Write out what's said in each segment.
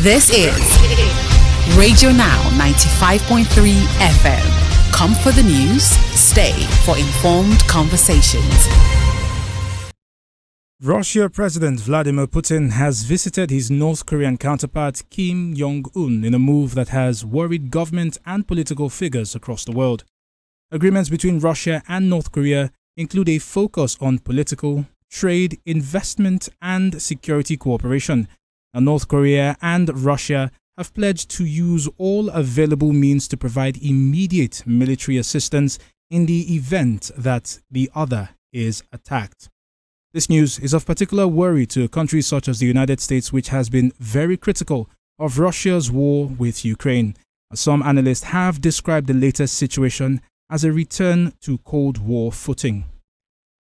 This is Radio Now 95.3 FM. Come for the news, stay for informed conversations. Russia President Vladimir Putin has visited his North Korean counterpart Kim Jong Un in a move that has worried government and political figures across the world. Agreements between Russia and North Korea include a focus on political, trade, investment and security cooperation. Now, North Korea and Russia have pledged to use all available means to provide immediate military assistance in the event that the other is attacked. This news is of particular worry to countries such as the United States, which has been very critical of Russia's war with Ukraine. Some analysts have described the latest situation as a return to Cold War footing.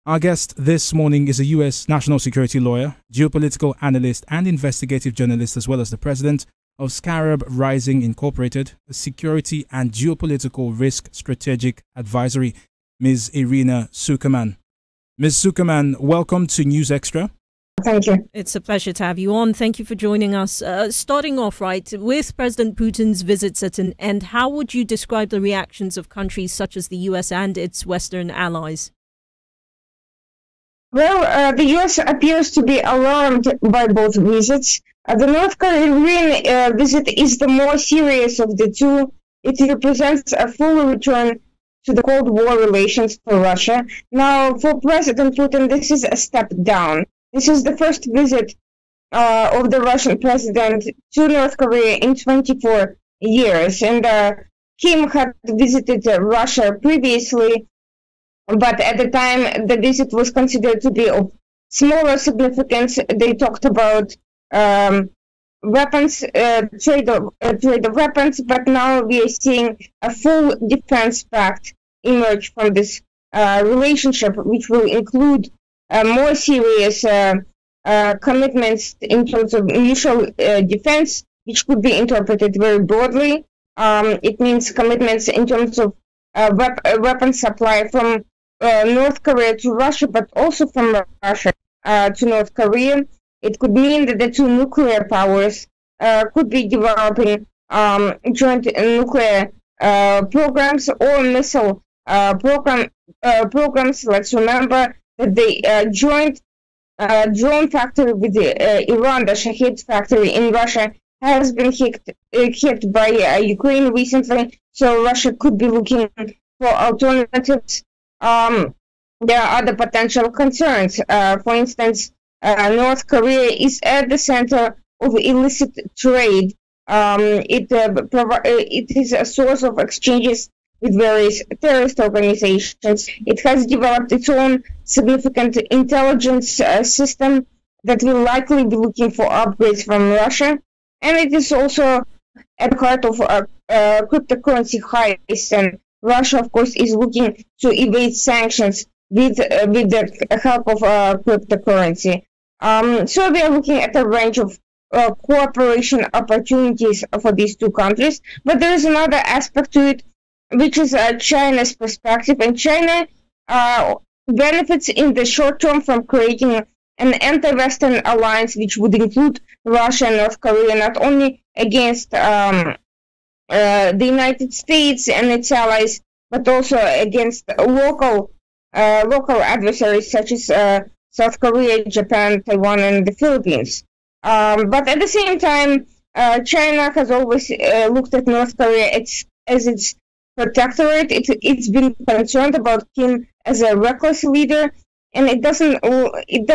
Our guest this morning is a U.S. national security lawyer, geopolitical analyst and investigative journalist, as well as the president of Scarab Rising Incorporated, a security and geopolitical risk strategic advisory, Ms. Irina Sukerman. Ms. Sukerman, welcome to News Extra. Thank you. It's a pleasure to have you on. Thank you for joining us. Starting off, right, with President Putin's visits at an end, how would you describe the reactions of countries such as the U.S. and its Western allies? Well, the U.S. appears to be alarmed by both visits. The North Korean visit is the more serious of the two. It represents a full return to the Cold War relations for Russia. Now, for President Putin, this is a step down. This is the first visit of the Russian president to North Korea in 24 years. And Kim had visited Russia previously, but at the time, the visit was considered to be of smaller significance. They talked about weapons, trade of weapons, but now we are seeing a full defense pact emerge from this relationship, which will include more serious commitments in terms of mutual defense, which could be interpreted very broadly. It means commitments in terms of weapon supply from North Korea to Russia, but also from Russia to North Korea. It could mean that the two nuclear powers could be developing joint nuclear programs or missile programs. Let's remember that the joint drone factory with Iran, the Shahid factory in Russia, has been hit by Ukraine recently, so Russia could be looking for alternatives. There are other potential concerns. For instance, North Korea is at the center of illicit trade. It is a source of exchanges with various terrorist organizations. It has developed its own significant intelligence system that will likely be looking for upgrades from Russia. And it is also at the heart of cryptocurrency heists. And Russia, of course, is looking to evade sanctions with the help of cryptocurrency. So we are looking at a range of cooperation opportunities for these two countries. But there is another aspect to it, which is China's perspective. And China benefits in the short term from creating an anti-Western alliance, which would include Russia and North Korea, not only against the United States and its allies, but also against local adversaries such as South Korea, Japan, Taiwan, and the Philippines. But at the same time, China has always looked at North Korea as its protectorate. It's been concerned about Kim as a reckless leader, and it does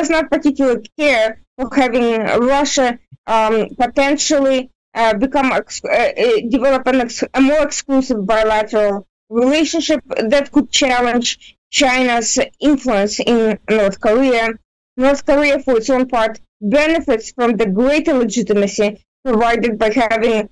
not particularly care for having Russia potentially develop a more exclusive bilateral relationship that could challenge China's influence in North Korea. North Korea, for its own part, benefits from the greater legitimacy provided by having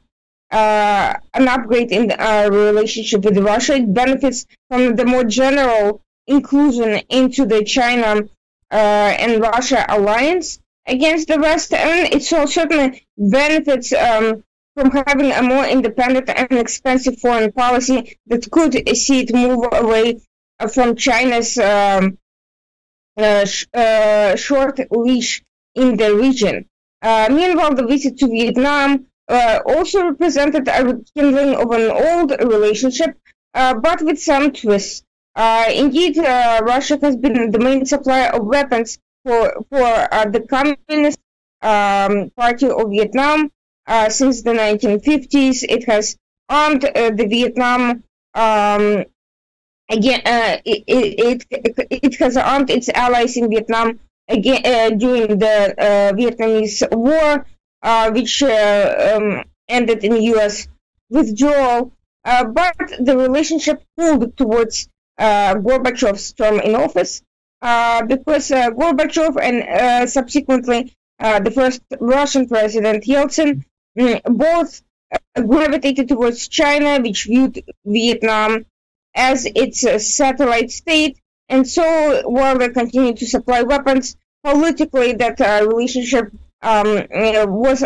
an upgrade in our relationship with Russia. It benefits from the more general inclusion into the China and Russia alliance against the West, and it certainly benefits from having a more independent and expensive foreign policy that could see it move away from China's short leash in the region. Meanwhile, the visit to Vietnam also represented a rekindling of an old relationship, but with some twists. Indeed, Russia has been the main supplier of weapons for the Communist Party of Vietnam since the 1950s. It has armed the Vietnam. It has armed its allies in Vietnam again during the Vietnamese War, which ended in U.S. withdrawal. But the relationship pulled towards Gorbachev's term in office, because Gorbachev and subsequently the first Russian president Yeltsin both gravitated towards China, which viewed Vietnam as its satellite state, and so while they continued to supply weapons, politically that relationship was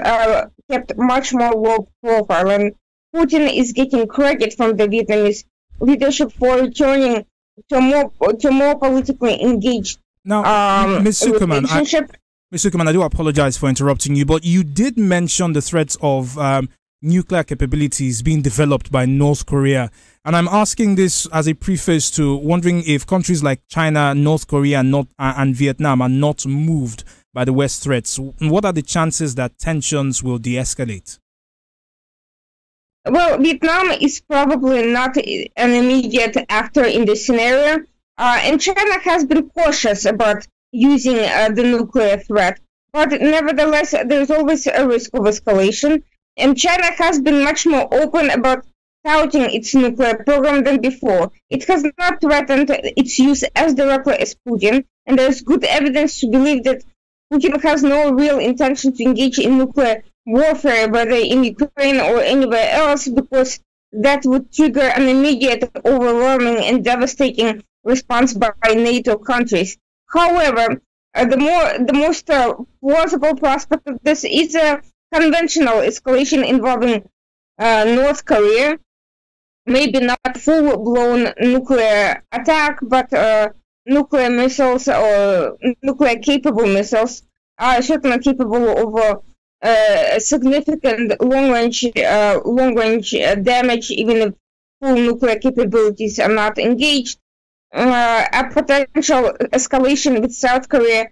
kept much more low profile, and Putin is getting credit from the Vietnamese leadership for returning to a more politically engaged Ms. Sukuman, relationship. Ms. Sukuman, I do apologize for interrupting you, but you did mention the threats of nuclear capabilities being developed by North Korea. And I'm asking this as a preface to wondering if countries like China, North Korea, and Vietnam are not moved by the West threats. What are the chances that tensions will de-escalate? Well, Vietnam is probably not an immediate actor in this scenario, and China has been cautious about using the nuclear threat. But nevertheless, there's always a risk of escalation, and China has been much more open about touting its nuclear program than before. It has not threatened its use as directly as Putin, and there's good evidence to believe that Putin has no real intention to engage in nuclear warfare, whether in Ukraine or anywhere else, because that would trigger an immediate, overwhelming, and devastating response by NATO countries. However, the most plausible prospect of this is a conventional escalation involving North Korea. Maybe not full-blown nuclear attack, but nuclear missiles or nuclear-capable missiles are certainly capable of significant long-range damage, even if full nuclear capabilities are not engaged. A potential escalation with South Korea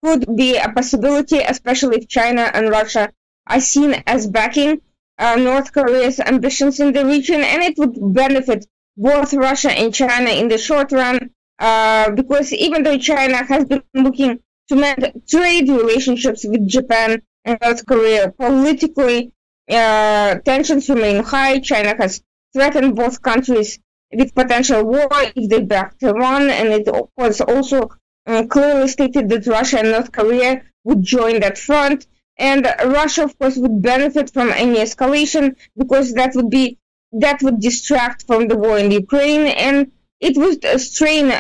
could be a possibility, especially if China and Russia are seen as backing North Korea's ambitions in the region, and it would benefit both Russia and China in the short run, because even though China has been looking to mend trade relationships with Japan and North Korea, politically tensions remain high. China has threatened both countries with potential war if they back Taiwan, and it was also clearly stated that Russia and North Korea would join that front. And Russia, of course, would benefit from any escalation, because that would distract from the war in Ukraine, and it would strain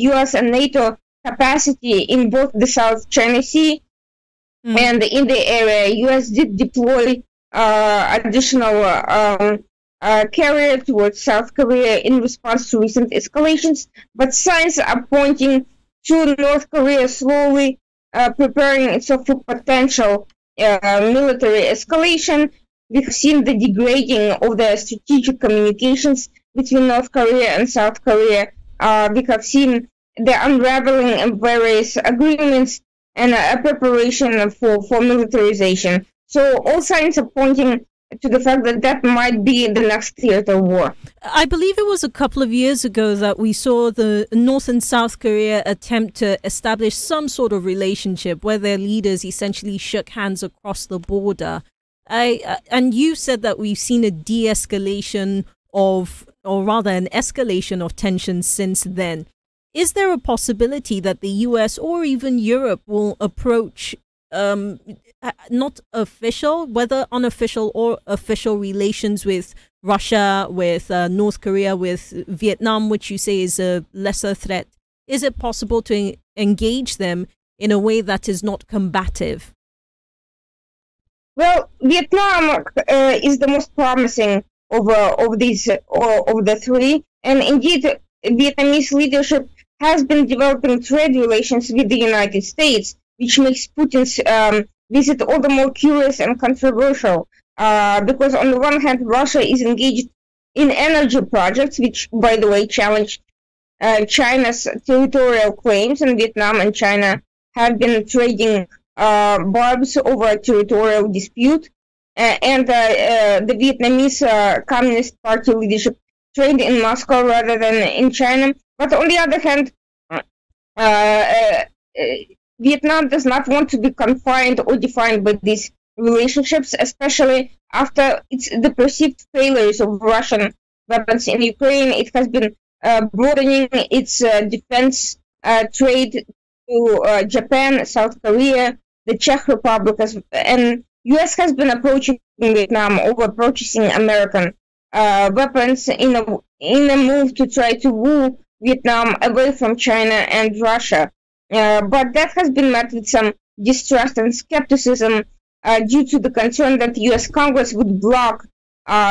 U.S. and NATO capacity in both the South China Sea and in the area. U.S. did deploy additional carrier towards South Korea in response to recent escalations, but signs are pointing to North Korea slowly preparing itself for potential military escalation. We've seen the degrading of the strategic communications between North Korea and South Korea. We have seen the unraveling of various agreements and a preparation for militarization. So all signs are pointing to the fact that that might be the next theater war. I believe it was a couple of years ago that we saw the North and South Korea attempt to establish some sort of relationship where their leaders essentially shook hands across the border. And you said that we've seen a de-escalation of, or rather an escalation of tensions since then. Is there a possibility that the US or even Europe will approach not official, whether unofficial or official relations with Russia, with North Korea, with Vietnam, which you say is a lesser threat? Is it possible to engage them in a way that is not combative? Well, Vietnam is the most promising of the three, and indeed, Vietnamese leadership has been developing trade relations with the United States, which makes Putin's visit all the more curious and controversial. because on the one hand, Russia is engaged in energy projects, which, by the way, challenge China's territorial claims, and Vietnam and China have been trading barbs over a territorial dispute, and the Vietnamese Communist Party leadership trade in Moscow rather than in China. But on the other hand, Vietnam does not want to be confined or defined by these relationships, especially after the perceived failures of Russian weapons in Ukraine. It has been broadening its defense trade to Japan, South Korea, the Czech Republic, and U.S. has been approaching Vietnam over purchasing American weapons in a move to try to woo Vietnam away from China and Russia. But that has been met with some distrust and skepticism due to the concern that the U.S. Congress would block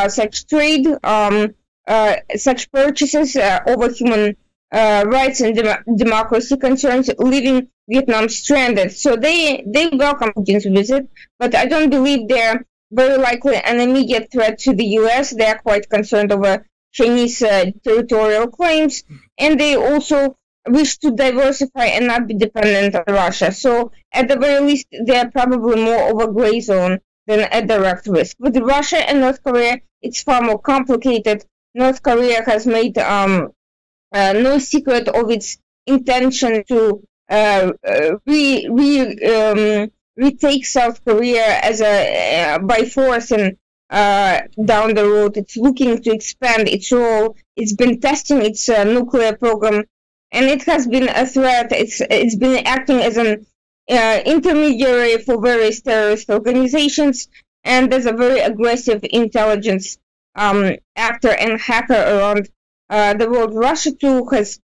such trade, such purchases over human rights and democracy concerns, leaving Vietnam stranded. So they welcome Putin's visit, but I don't believe they're very likely an immediate threat to the U.S. They are quite concerned over Chinese territorial claims, and they also wish to diversify and not be dependent on Russia. So at the very least, they are probably more of a gray zone than a direct risk. With Russia and North Korea, it's far more complicated. North Korea has made no secret of its intention to retake South Korea as by force and down the road. It's looking to expand its role. It's been testing its nuclear program, and it has been a threat. It's been acting as an intermediary for various terrorist organizations and as a very aggressive intelligence actor and hacker around the world. Russia too has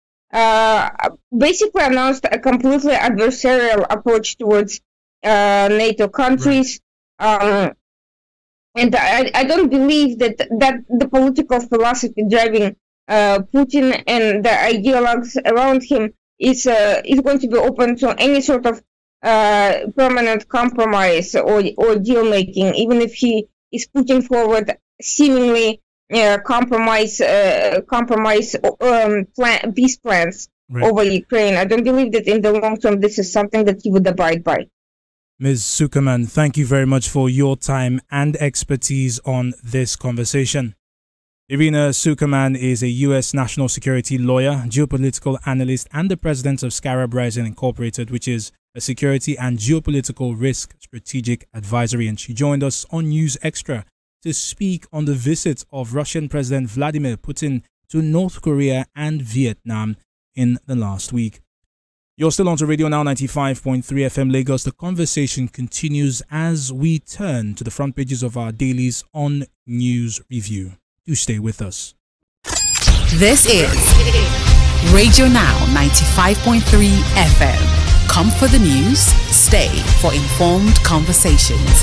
basically announced a completely adversarial approach towards NATO countries. Right. And I don't believe that the political philosophy driving Putin and the ideologues around him is going to be open to any sort of permanent compromise or deal making, even if he is putting forward seemingly compromise peace plans over Ukraine. I don't believe that in the long term this is something that he would abide by. Ms. Sukerman, thank you very much for your time and expertise on this conversation. Irina Sukerman is a U.S. national security lawyer, geopolitical analyst, and the president of Scarab Rising Incorporated, which is a security and geopolitical risk strategic advisory. And she joined us on News Extra to speak on the visit of Russian President Vladimir Putin to North Korea and Vietnam in the last week. You're still on to Radio Now 95.3 FM Lagos. The conversation continues as we turn to the front pages of our dailies on News Review. Do stay with us. This is Radio Now 95.3 FM. Come for the news, stay for informed conversations.